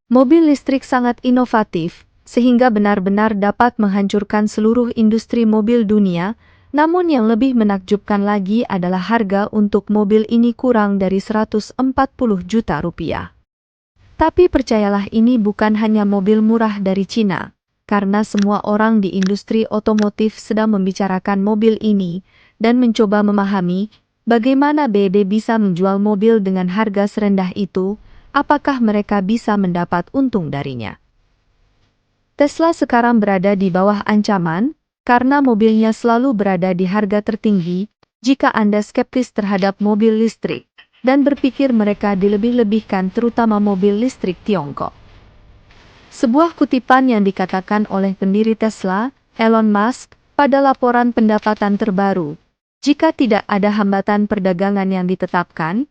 Mobil listrik sangat inovatif, sehingga benar-benar dapat menghancurkan seluruh industri mobil dunia, namun yang lebih menakjubkan lagi adalah harga untuk mobil ini kurang dari 140 juta rupiah. Tapi percayalah, ini bukan hanya mobil murah dari Cina, karena semua orang di industri otomotif sedang membicarakan mobil ini, dan mencoba memahami, bagaimana BYD bisa menjual mobil dengan harga serendah itu, apakah mereka bisa mendapat untung darinya. Tesla sekarang berada di bawah ancaman, karena mobilnya selalu berada di harga tertinggi. Jika Anda skeptis terhadap mobil listrik, dan berpikir mereka dilebih-lebihkan, terutama mobil listrik Tiongkok. Sebuah kutipan yang dikatakan oleh pendiri Tesla, Elon Musk, pada laporan pendapatan terbaru, jika tidak ada hambatan perdagangan yang ditetapkan,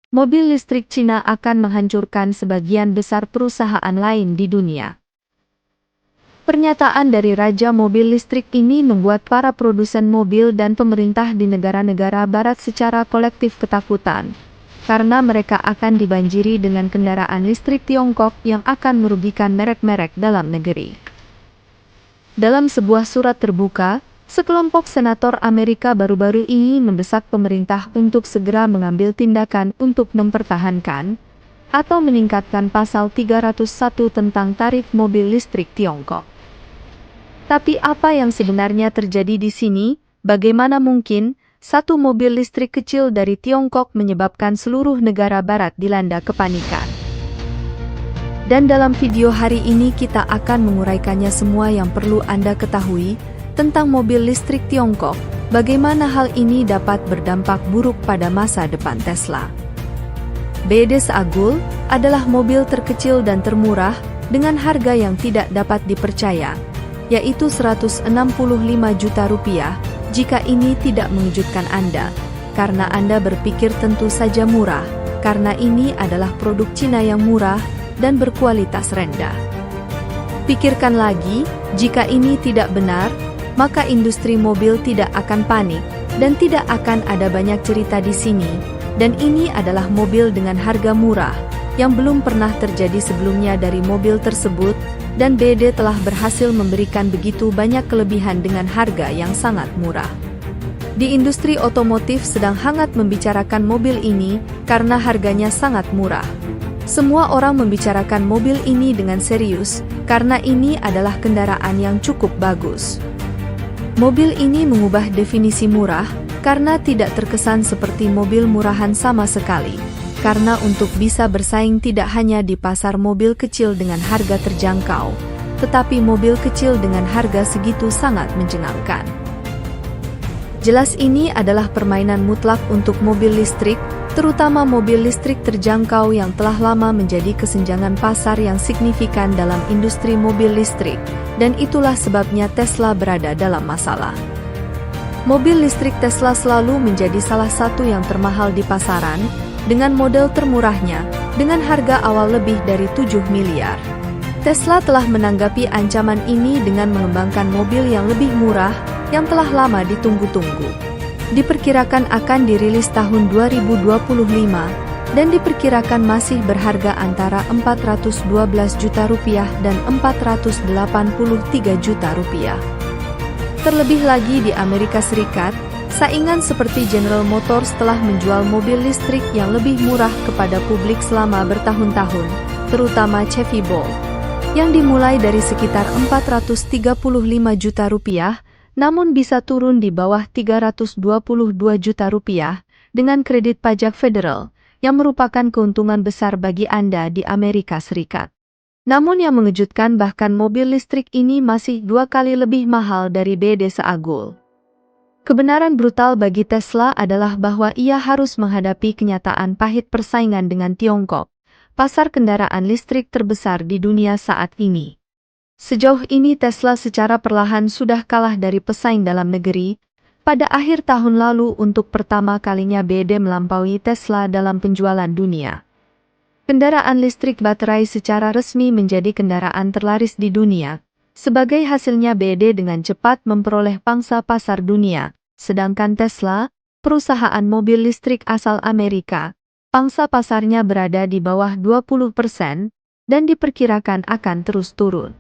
mobil listrik Cina akan menghancurkan sebagian besar perusahaan lain di dunia. Pernyataan dari Raja Mobil Listrik ini membuat para produsen mobil dan pemerintah di negara-negara barat secara kolektif ketakutan, karena mereka akan dibanjiri dengan kendaraan listrik Tiongkok yang akan merugikan merek-merek dalam negeri. Dalam sebuah surat terbuka, sekelompok senator Amerika baru-baru ini mendesak pemerintah untuk segera mengambil tindakan untuk mempertahankan atau meningkatkan pasal 301 tentang tarif mobil listrik Tiongkok. Tapi apa yang sebenarnya terjadi di sini? Bagaimana mungkin satu mobil listrik kecil dari Tiongkok menyebabkan seluruh negara barat dilanda kepanikan? Dan dalam video hari ini kita akan menguraikannya semua yang perlu Anda ketahui tentang mobil listrik Tiongkok, bagaimana hal ini dapat berdampak buruk pada masa depan Tesla. BYD Seagul adalah mobil terkecil dan termurah dengan harga yang tidak dapat dipercaya, yaitu 165 juta rupiah. Jika ini tidak mengejutkan Anda, karena Anda berpikir tentu saja murah, karena ini adalah produk Cina yang murah dan berkualitas rendah. Pikirkan lagi, jika ini tidak benar, maka industri mobil tidak akan panik, dan tidak akan ada banyak cerita di sini, dan ini adalah mobil dengan harga murah, yang belum pernah terjadi sebelumnya dari mobil tersebut, dan BYD telah berhasil memberikan begitu banyak kelebihan dengan harga yang sangat murah. Di industri otomotif sedang hangat membicarakan mobil ini karena harganya sangat murah. Semua orang membicarakan mobil ini dengan serius karena ini adalah kendaraan yang cukup bagus. Mobil ini mengubah definisi murah karena tidak terkesan seperti mobil murahan sama sekali. Karena untuk bisa bersaing tidak hanya di pasar mobil kecil dengan harga terjangkau, tetapi mobil kecil dengan harga segitu sangat mencengangkan. Jelas ini adalah permainan mutlak untuk mobil listrik, terutama mobil listrik terjangkau yang telah lama menjadi kesenjangan pasar yang signifikan dalam industri mobil listrik, dan itulah sebabnya Tesla berada dalam masalah. Mobil listrik Tesla selalu menjadi salah satu yang termahal di pasaran, dengan model termurahnya, dengan harga awal lebih dari 7 miliar. Tesla telah menanggapi ancaman ini dengan mengembangkan mobil yang lebih murah, yang telah lama ditunggu-tunggu. Diperkirakan akan dirilis tahun 2025, dan diperkirakan masih berharga antara 412 juta rupiah dan 483 juta rupiah. Terlebih lagi di Amerika Serikat, saingan seperti General Motors telah menjual mobil listrik yang lebih murah kepada publik selama bertahun-tahun, terutama Chevy Bolt, yang dimulai dari sekitar 435 juta rupiah, namun bisa turun di bawah 322 juta rupiah, dengan kredit pajak federal, yang merupakan keuntungan besar bagi Anda di Amerika Serikat. Namun yang mengejutkan, bahkan mobil listrik ini masih 2 kali lebih mahal dari BYD Seagul. Kebenaran brutal bagi Tesla adalah bahwa ia harus menghadapi kenyataan pahit persaingan dengan Tiongkok, pasar kendaraan listrik terbesar di dunia saat ini. Sejauh ini Tesla secara perlahan sudah kalah dari pesaing dalam negeri. Pada akhir tahun lalu untuk pertama kalinya BYD melampaui Tesla dalam penjualan dunia. Kendaraan listrik baterai secara resmi menjadi kendaraan terlaris di dunia. Sebagai hasilnya BYD dengan cepat memperoleh pangsa pasar dunia. Sedangkan Tesla, perusahaan mobil listrik asal Amerika, pangsa pasarnya berada di bawah 20%, dan diperkirakan akan terus turun.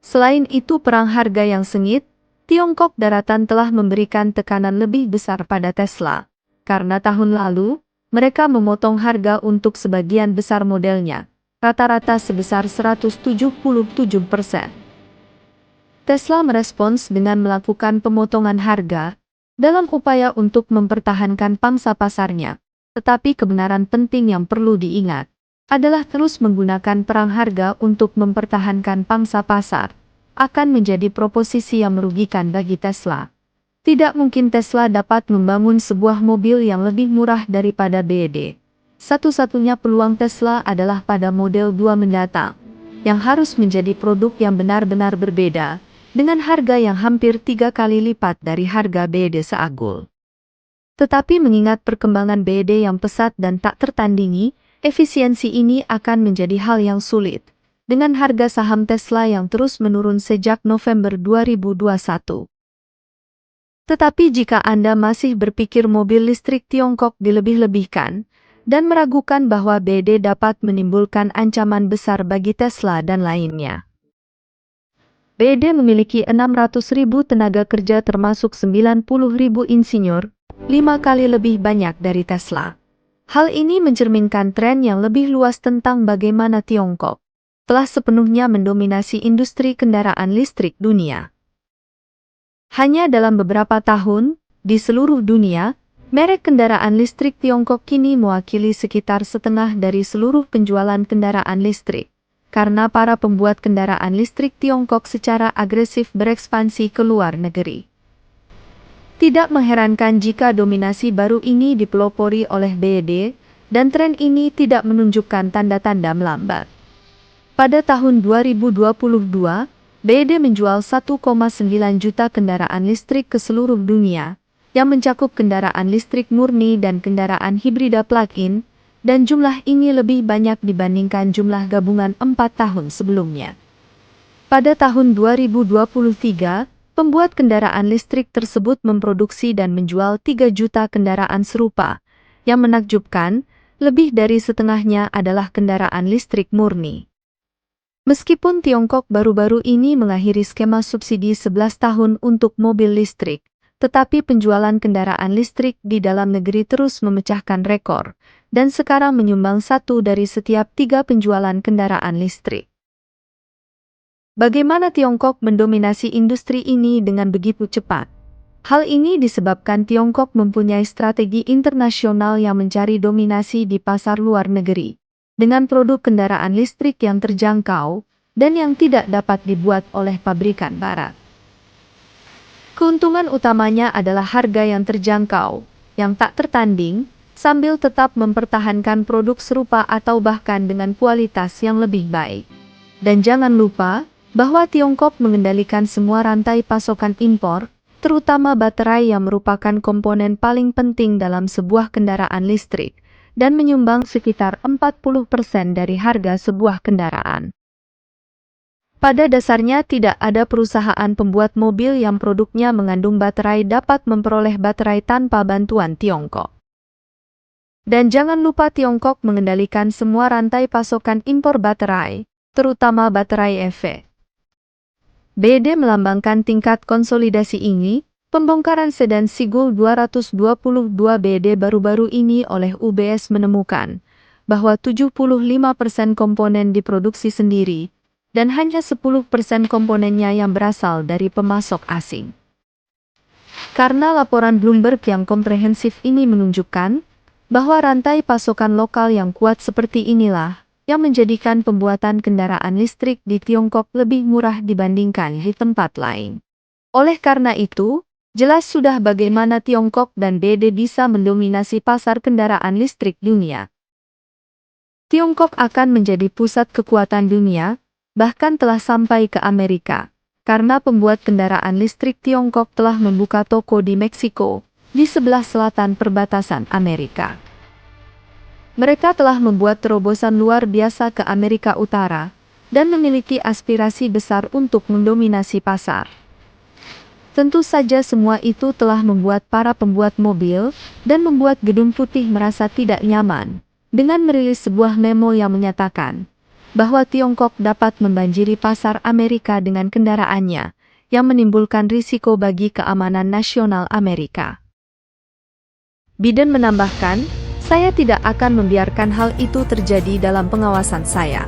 Selain itu, perang harga yang sengit, Tiongkok Daratan telah memberikan tekanan lebih besar pada Tesla, karena tahun lalu, mereka memotong harga untuk sebagian besar modelnya, rata-rata sebesar 177%. Tesla merespons dengan melakukan pemotongan harga, dalam upaya untuk mempertahankan pangsa pasarnya. Tetapi kebenaran penting yang perlu diingat, adalah terus menggunakan perang harga untuk mempertahankan pangsa pasar, akan menjadi proposisi yang merugikan bagi Tesla. Tidak mungkin Tesla dapat membangun sebuah mobil yang lebih murah daripada BYD. Satu-satunya peluang Tesla adalah pada model 2 mendatang, yang harus menjadi produk yang benar-benar berbeda, dengan harga yang hampir 3 kali lipat dari harga BYD seagul. Tetapi mengingat perkembangan BYD yang pesat dan tak tertandingi, efisiensi ini akan menjadi hal yang sulit, dengan harga saham Tesla yang terus menurun sejak November 2021. Tetapi jika Anda masih berpikir mobil listrik Tiongkok dilebih-lebihkan, dan meragukan bahwa BYD dapat menimbulkan ancaman besar bagi Tesla dan lainnya. BYD memiliki 600.000 tenaga kerja termasuk 90.000 insinyur, 5 kali lebih banyak dari Tesla. Hal ini mencerminkan tren yang lebih luas tentang bagaimana Tiongkok telah sepenuhnya mendominasi industri kendaraan listrik dunia. Hanya dalam beberapa tahun, di seluruh dunia, merek kendaraan listrik Tiongkok kini mewakili sekitar setengah dari seluruh penjualan kendaraan listrik, karena para pembuat kendaraan listrik Tiongkok secara agresif berekspansi ke luar negeri. Tidak mengherankan jika dominasi baru ini dipelopori oleh BYD, dan tren ini tidak menunjukkan tanda-tanda melambat. Pada tahun 2022, BYD menjual 1,9 juta kendaraan listrik ke seluruh dunia, yang mencakup kendaraan listrik murni dan kendaraan hibrida plug-in, dan jumlah ini lebih banyak dibandingkan jumlah gabungan 4 tahun sebelumnya. Pada tahun 2023, pembuat kendaraan listrik tersebut memproduksi dan menjual 3 juta kendaraan serupa. Yang menakjubkan, lebih dari setengahnya adalah kendaraan listrik murni. Meskipun Tiongkok baru-baru ini mengakhiri skema subsidi 11 tahun untuk mobil listrik, tetapi penjualan kendaraan listrik di dalam negeri terus memecahkan rekor, dan sekarang menyumbang 1 dari setiap 3 penjualan kendaraan listrik. Bagaimana Tiongkok mendominasi industri ini dengan begitu cepat? Hal ini disebabkan Tiongkok mempunyai strategi internasional yang mencari dominasi di pasar luar negeri, dengan produk kendaraan listrik yang terjangkau, dan yang tidak dapat dibuat oleh pabrikan barat. Keuntungan utamanya adalah harga yang terjangkau, yang tak tertanding, sambil tetap mempertahankan produk serupa atau bahkan dengan kualitas yang lebih baik. Dan jangan lupa, bahwa Tiongkok mengendalikan semua rantai pasokan impor, terutama baterai yang merupakan komponen paling penting dalam sebuah kendaraan listrik, dan menyumbang sekitar 40% dari harga sebuah kendaraan. Pada dasarnya tidak ada perusahaan pembuat mobil yang produknya mengandung baterai dapat memperoleh baterai tanpa bantuan Tiongkok. Dan jangan lupa Tiongkok mengendalikan semua rantai pasokan impor baterai, terutama baterai EV. BYD melambangkan tingkat konsolidasi ini. Pembongkaran sedan Sigul 222 BYD baru-baru ini oleh UBS menemukan bahwa 75% komponen diproduksi sendiri, dan hanya 10% komponennya yang berasal dari pemasok asing. Karena laporan Bloomberg yang komprehensif ini menunjukkan bahwa rantai pasokan lokal yang kuat seperti inilah yang menjadikan pembuatan kendaraan listrik di Tiongkok lebih murah dibandingkan di tempat lain. Oleh karena itu, jelas sudah bagaimana Tiongkok dan BYD bisa mendominasi pasar kendaraan listrik dunia. Tiongkok akan menjadi pusat kekuatan dunia, bahkan telah sampai ke Amerika, karena pembuat kendaraan listrik Tiongkok telah membuka toko di Meksiko, di sebelah selatan perbatasan Amerika. Mereka telah membuat terobosan luar biasa ke Amerika Utara, dan memiliki aspirasi besar untuk mendominasi pasar. Tentu saja semua itu telah membuat para pembuat mobil, dan membuat Gedung Putih merasa tidak nyaman, dengan merilis sebuah memo yang menyatakan bahwa Tiongkok dapat membanjiri pasar Amerika dengan kendaraannya, yang menimbulkan risiko bagi keamanan nasional Amerika. Biden menambahkan, "Saya tidak akan membiarkan hal itu terjadi dalam pengawasan saya."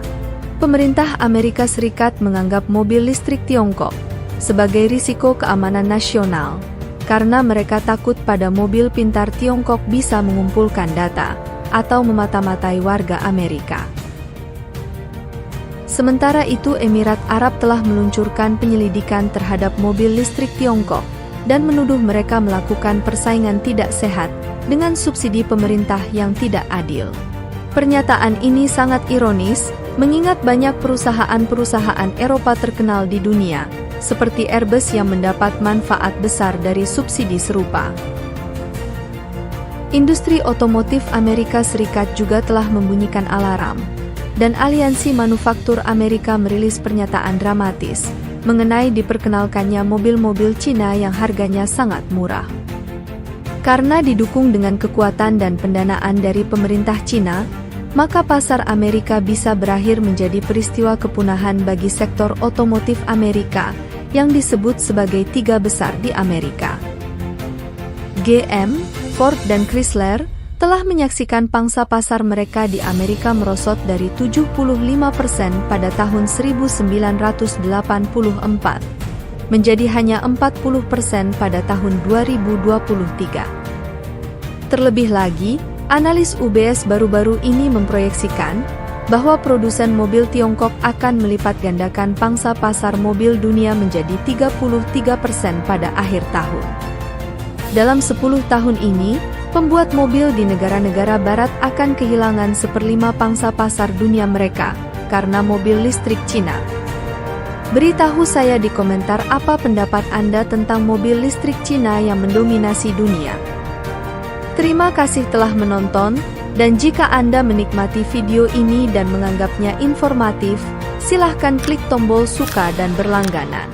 Pemerintah Amerika Serikat menganggap mobil listrik Tiongkok sebagai risiko keamanan nasional, karena mereka takut pada mobil pintar Tiongkok bisa mengumpulkan data atau memata-matai warga Amerika. Sementara itu, Emirat Arab telah meluncurkan penyelidikan terhadap mobil listrik Tiongkok dan menuduh mereka melakukan persaingan tidak sehat dengan subsidi pemerintah yang tidak adil. Pernyataan ini sangat ironis, mengingat banyak perusahaan-perusahaan Eropa terkenal di dunia, seperti Airbus yang mendapat manfaat besar dari subsidi serupa. Industri otomotif Amerika Serikat juga telah membunyikan alarm, dan Aliansi Manufaktur Amerika merilis pernyataan dramatis mengenai diperkenalkannya mobil-mobil Cina yang harganya sangat murah. Karena didukung dengan kekuatan dan pendanaan dari pemerintah Cina, maka pasar Amerika bisa berakhir menjadi peristiwa kepunahan bagi sektor otomotif Amerika yang disebut sebagai tiga besar di Amerika. GM, Ford dan Chrysler telah menyaksikan pangsa pasar mereka di Amerika merosot dari 75% pada tahun 1984 menjadi hanya 40% pada tahun 2023. Terlebih lagi, analis UBS baru-baru ini memproyeksikan bahwa produsen mobil Tiongkok akan melipat gandakan pangsa pasar mobil dunia menjadi 33% pada akhir tahun. Dalam 10 tahun ini, pembuat mobil di negara-negara barat akan kehilangan 1/5 pangsa pasar dunia mereka karena mobil listrik Cina. Beritahu saya di komentar apa pendapat Anda tentang mobil listrik Cina yang mendominasi dunia. Terima kasih telah menonton, dan jika Anda menikmati video ini dan menganggapnya informatif, silahkan klik tombol suka dan berlangganan.